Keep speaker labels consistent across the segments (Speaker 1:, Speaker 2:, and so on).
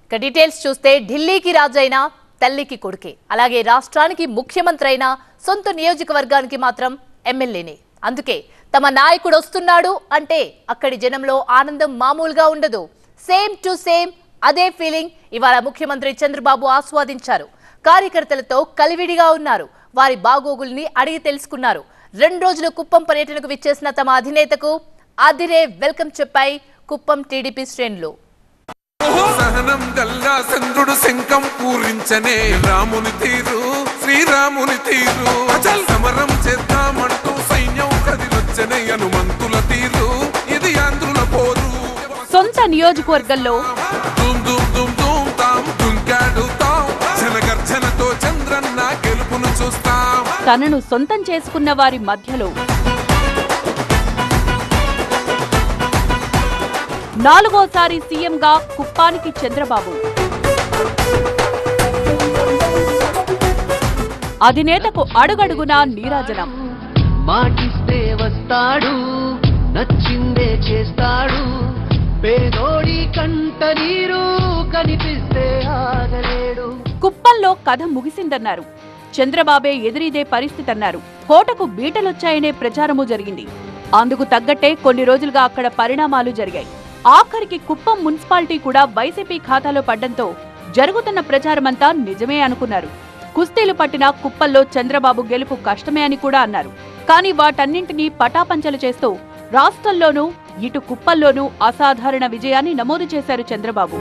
Speaker 1: ఇక డీటెయిల్స్ చూస్తే ఢిల్లీకి రాజైన తల్లికి కొడుకే, అలాగే రాష్ట్రానికి ముఖ్యమంత్రి అయిన సొంత నియోజకవర్గానికి మాత్రం ఎమ్మెల్యేనే. అందుకే తమ నాయకుడు వస్తున్నాడు అంటే అక్కడి జనంలో ఆనందం మామూలుగా ఉండదు. సేమ్ టు సేమ్ అదే ఫీలింగ్ ఇవాళ ముఖ్యమంత్రి చంద్రబాబు ఆస్వాదించారు. కార్యకర్తలతో కలివిడిగా ఉన్నారు. వారి బాగోగుల్ని అడిగి తెలుసుకున్నారు. 2 రోజుల కుప్పం పర్యటనకు విచ్చేసిన తమ అధినేతకు అదిరే వెల్కమ్ చెప్పాయి కుప్పం టీడీపీ శ్రేణులు.
Speaker 2: సహనం గల్లా చంద్రుడు శంఖం పూరించనే రాముని తీరు శ్రీరాముని తీరు అచల్ సమరం చేద్దామంటూ సైన్యం కదిలొచ్చనే హనుమంతుల తీరు ఇది ఆంధ్రుల పోరు.
Speaker 3: సొంత నియోజకవర్గంలో
Speaker 2: దుమ్ దుమ్ దుమ్ దుమ్ తాం దుంకాడుతాం జనగర్జనతో చంద్రన్న గెలుపును చూస్తాం.
Speaker 3: తనను సొంతం చేసుకున్న వారి మధ్యలో 4వసారి సీఎంగా కుప్పానికి చంద్రబాబు. అధినేతకు అడుగడుగునా నీరాజనం.
Speaker 4: మాటిస్తే వస్తాడు, నచ్చిందే చేస్తాడు, పేదోడి కంట నీరు కనిపిస్తే ఆగలేడు.
Speaker 3: కుప్పంలో కథ ముగిసిందన్నారు. చంద్రబాబే ఎదురీదే పరిస్థితి అన్నారు. కోటకు బీటలొచ్చాయనే ప్రచారము జరిగింది. అందుకు తగ్గట్టే కొన్ని రోజులుగా అక్కడ పరిణామాలు జరిగాయి. ఆఖరికి కుప్పం మున్సిపాలిటీ కూడా వైసీపీ ఖాతాలో పడ్డంతో జరుగుతున్న ప్రచారమంతా నిజమే అనుకున్నారు. కుస్తీలు పట్టిన కుప్పంలో చంద్రబాబు గెలుపు కష్టమే అని కూడా అన్నారు. కానీ వాటన్నింటినీ పటాపంచలు చేస్తూ రాష్ట్రంలోనూ ఇటు కుప్పంలోనూ అసాధారణ విజయాన్ని నమోదు చేశారు చంద్రబాబు.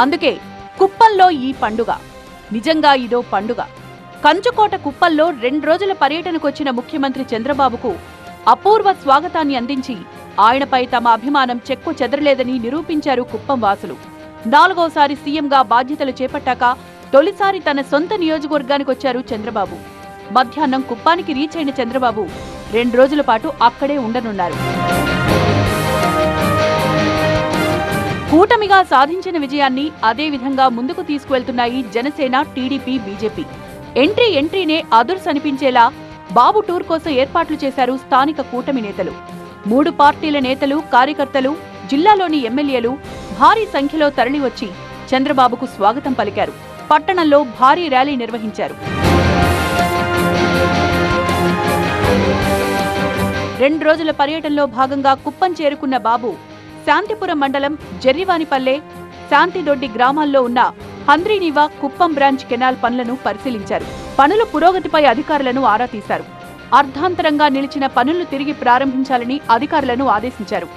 Speaker 3: అందుకే కుప్పంలో ఈ పండుగ. నిజంగా ఇదో పండుగ. కంచుకోట కుప్పంలో 2 రోజుల పర్యటనకొచ్చిన ముఖ్యమంత్రి చంద్రబాబుకు అపూర్వ స్వాగతాన్ని అందించి ఆయనపై తమ అభిమానం చెక్కు చెదరలేదని నిరూపించారు కుప్పం వాసులు. 4వసారి సీఎంగా బాధ్యతలు చేపట్టాక తొలిసారి తన సొంత నియోజకవర్గానికొచ్చారు చంద్రబాబు. మధ్యాహ్నం కుప్పానికి రీచ్ అయిన చంద్రబాబు 2 రోజుల పాటు అక్కడే ఉండనున్నారు. కూటమిగా సాధించిన విజయాన్ని అదే విధంగా ముందుకు తీసుకువెళ్తున్నాయి జనసేన, టీడీపీ, బీజేపీ. ఎంట్రీనే అదుర్సనిపించేలా బాబు టూర్ కోసం ఏర్పాట్లు చేశారు స్థానిక కూటమి నేతలు. 3 పార్టీల నేతలు, కార్యకర్తలు, జిల్లాలోని ఎమ్మెల్యేలు భారీ సంఖ్యలో తరలివచ్చి చంద్రబాబుకు స్వాగతం పలికారు. పట్టణంలో భారీ ర్యాలీ నిర్వహించారు. 2 రోజుల పర్యటనలో భాగంగా కుప్పం చేరుకున్న బాబు శాంతిపురం మండలం జెర్రివానిపల్లె, శాంతిదొడ్డి గ్రామాల్లో ఉన్న హంద్రీనివా కుప్పం బ్రాంచ్ కెనాల్ పనులను పరిశీలించారు. పనుల పురోగతిపై అధికారులను ఆరా తీశారు. అర్ధాంతరంగా నిలిచిన పనులను తిరిగి ప్రారంభించాలని అధికారులను ఆదేశించారు.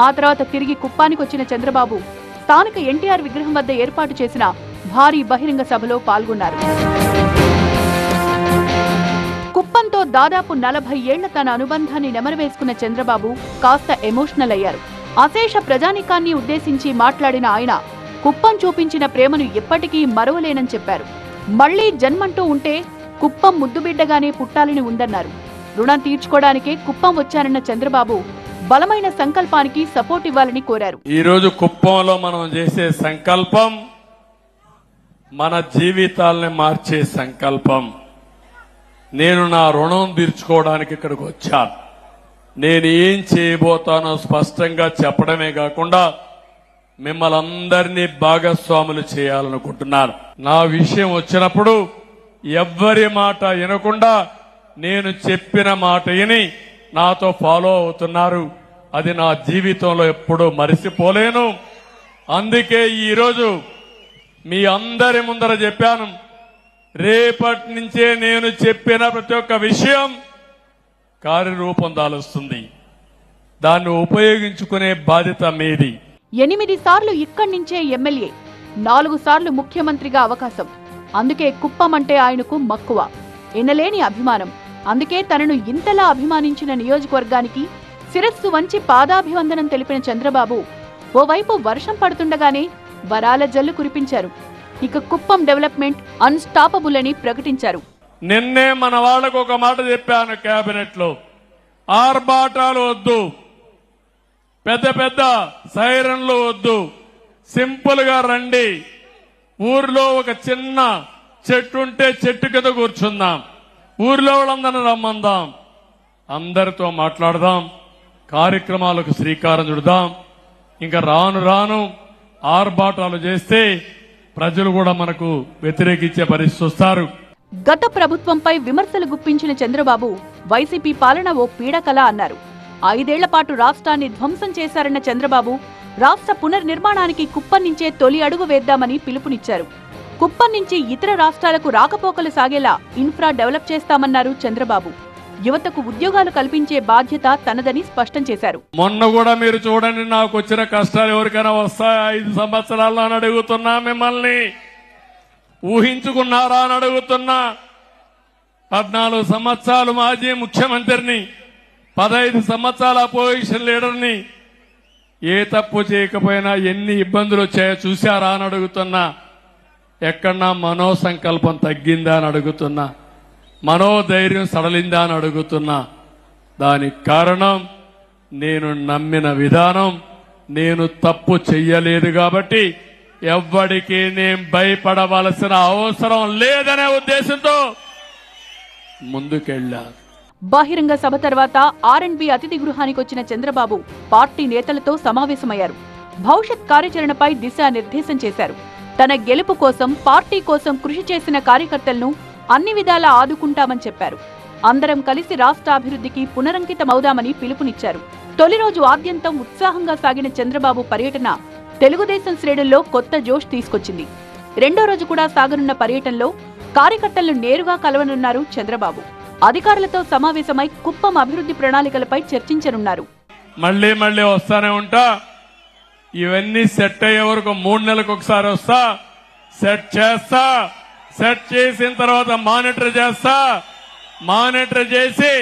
Speaker 3: ఆ తర్వాత తిరిగి కుప్పానికొచ్చిన చంద్రబాబు స్థానిక ఎన్టీఆర్ విగ్రహం వద్ద ఏర్పాటు చేసిన భారీ బహిరంగ సభలో పాల్గొన్నారు. కుప్పంతో దాదాపు 40 ఏళ్ల తన అనుబంధాన్ని నెమరవేసుకున్న చంద్రబాబు కాస్త ఎమోషనల్ అయ్యారు. అశేష ప్రజానీకాన్ని ఉద్దేశించి మాట్లాడిన ఆయన కుప్పం చూపించిన ప్రేమను ఎప్పటికీ మరువలేనని చెప్పారు. మళ్లీ జన్మంటూ ఉంటే కుప్పం ముద్దుబిడ్డగానే పుట్టాలని ఉందన్నారు. రుణం తీర్చుకోవడానికే కుప్పం వచ్చారన్న చంద్రబాబు బలమైన సంకల్పానికి సపోర్ట్ ఇవ్వాలని కోరారు.
Speaker 5: ఈ రోజు కుప్పంలో మనం చేసే సంకల్పం మన జీవితాల్ని మార్చే సంకల్పం. నేను నా రుణం తీర్చుకోవడానికి ఇక్కడికి వచ్చాను. నేను ఏం చేయబోతానో స్పష్టంగా చెప్పడమే కాకుండా మిమ్మల్ని అందరినీ భాగస్వాములు చేయాలనుకుంటున్నాను. నా విషయం వచ్చినప్పుడు ఎవ్వరి మాట వినకుండా నేను చెప్పిన మాట విని నాతో ఫాలో అవుతున్నారు. అది నా జీవితంలో ఎప్పుడూ మరిసిపోలేను. అందుకే ఈరోజు మీ అందరి ముందర చెప్పాను, రేపటి నుంచే నేను చెప్పిన ప్రతి ఒక్క విషయం కార్యరూపం దాలుస్తుంది. దాన్ని ఉపయోగించుకునే బాధ్యత మీది.
Speaker 3: 8 సార్లు ఇక్కడి నుంచే ఎమ్మెల్యే, 4 సార్లు ముఖ్యమంత్రిగా అవకాశం. అందుకే కుప్పం అంటే ఆయనకు మక్కువ, ఎనలేని అభిమానం. అందుకే తనను ఇంతలా అభిమానించిన నియోజకవర్గానికి శిరస్సు వంచి పాదాభివందనం తెలిపిన చంద్రబాబు ఓవైపు వర్షం పడుతుండగానే వరాల జల్లు కురిపించారు. ఇక కుప్పం డెవలప్మెంట్ అన్స్టాపబుల్ అని ప్రకటించారు.
Speaker 5: నిన్నే మన వాళ్లకు ఒక మాట చెప్పాను కేబినెట్ లో, ఆర్భాటాలు వద్దు, పెద్ద పెద్ద సైరన్లు వద్దు, సింపుల్ గా రండి. ఊర్లో ఒక చిన్న చెట్టు ఉంటే చెట్టు కింద కూర్చుందాం, ఊర్లో వాళ్ళందరినీ రమ్మందాం, అందరితో మాట్లాడదాం, కార్యక్రమాలకు శ్రీకారం చుడదాం. ఇంకా రాను రాను ఆర్భాటాలు చేస్తే ప్రజలు కూడా మనకు వ్యతిరేకించే పరిస్థితి వస్తారు.
Speaker 3: గత ప్రభుత్వంపై విమర్శలు గుప్పించిన చంద్రబాబు వైసీపీ పాలన ఓ పీడకల అన్నారు. 5 ఏళ్ల పాటు రాష్ట్రాన్ని ధ్వంసం చేశారన్న చంద్రబాబు రాష్ట్ర పునర్నిర్మాణానికి కుప్పం నుంచే తొలి అడుగు వేద్దామని పిలుపునిచ్చారు. కుప్పం నుంచి ఇతర రాష్ట్రాలకు రాకపోకలు సాగేలా ఇన్ఫ్రా డెవలప్ చేస్తామన్నారు చంద్రబాబు. యువతకు ఉద్యోగాలు కల్పించే బాధ్యత తనదని స్పష్టం చేశారు.
Speaker 5: మొన్న కూడా మీరు చూడండి, నాకు వచ్చిన కష్టాలు ఎవరికైనా వస్తాయా 5 సంవత్సరాల్లో అని అడుగుతున్నా. మిమ్మల్ని ఊహించుకున్నారా అని అడుగుతున్నా. 14 సంవత్సరాలు మాజీ ముఖ్యమంత్రిని, 15 సంవత్సరాల అపోజిషన్ లీడర్ని, ఏ తప్పు చేయకపోయినా ఎన్ని ఇబ్బందులు వచ్చాయో చూశారా అని అడుగుతున్నా. ఎక్కడన్నా మనోసంకల్పం తగ్గిందా అని అడుగుతున్నా. మనోధైర్యం సడలిందా అని అడుగుతున్నా. దానికి కారణం నేను నమ్మిన విధానం. నేను తప్పు చెయ్యలేదు కాబట్టి ఎవ్వడికి నేను భయపడవలసిన అవసరం లేదనే ఉద్దేశంతో ముందుకెళ్ళా.
Speaker 3: బహిరంగ సభ తర్వాత R&B అతిథి గృహానికి వచ్చిన చంద్రబాబు పార్టీ నేతలతో సమావేశమయ్యారు. భవిష్యత్ కార్యాచరణపై దిశానిర్దేశం చేశారు. తన గెలుపు కోసం, పార్టీ కోసం కృషి చేసిన కార్యకర్తలను అన్ని విధాలా ఆదుకుంటామని చెప్పారు. అందరం కలిసి రాష్ట్ర అభివృద్ధికి పునరంకితమవుదామని పిలుపునిచ్చారు. తొలి రోజు ఆద్యంతం ఉత్సాహంగా సాగిన చంద్రబాబు పర్యటన తెలుగుదేశం శ్రేణుల్లో కొత్త జోష్ తీసుకొచ్చింది. రెండో రోజు కూడా సాగనున్న పర్యటనలో కార్యకర్తలను నేరుగా కలవనున్నారు చంద్రబాబు. అధికారులతో సమావేశమై కుప్పం అభివృద్ధి ప్రణాళికలపై చర్చించనున్నారు.
Speaker 5: మళ్లీ వస్తానే ఉంటా. ఇవన్నీ సెట్ అయ్యే వరకు 3 నెలలకు ఒకసారి వస్తా. సెట్ చేస్తా. సెట్ చేసిన తర్వాత మానిటర్ చేస్తా. మానిటర్ చేసి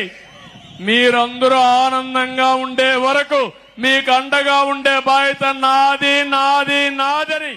Speaker 5: మీరందరూ ఆనందంగా ఉండే వరకు మీకు అండగా ఉండే బాధ్యత నాది.